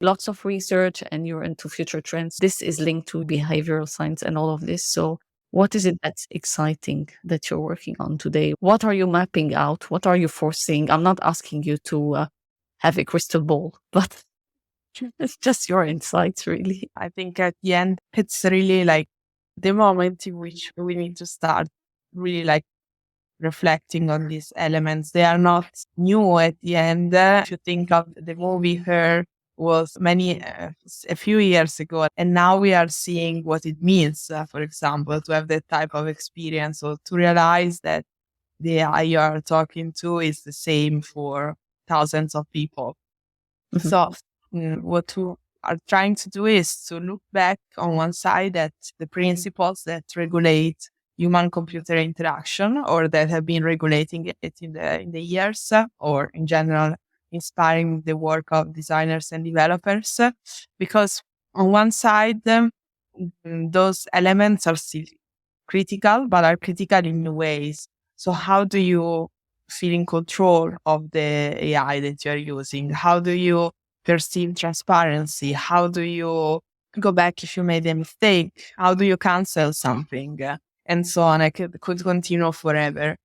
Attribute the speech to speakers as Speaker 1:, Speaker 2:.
Speaker 1: lots of research and you're into future trends. This is linked to behavioral science and all of this. So what is it that's exciting that you're working on today? What are you mapping out? What are you foreseeing? I'm not asking you to have a crystal ball, but it's just your insights, really.
Speaker 2: I think at the end, it's really like the moment in which we need to start really like reflecting on these elements. They are not new at the end. If you think of the movie Her, was a few years ago, and now we are seeing what it means, for example, to have that type of experience, or to realize that the AI you are talking to is the same for thousands of people.
Speaker 1: Mhm.
Speaker 2: So what we are trying to do is to look back on one side at the principles that regulate human-computer interaction, or that have been regulating it in the years, or in general inspiring the work of designers and developers. Because on one side, those elements are still critical, but are critical in new ways. So how do you feel in control of the AI that you're using? How do you perceive transparency? How do you go back if you made a mistake? How do you cancel something? And so on. I could continue forever.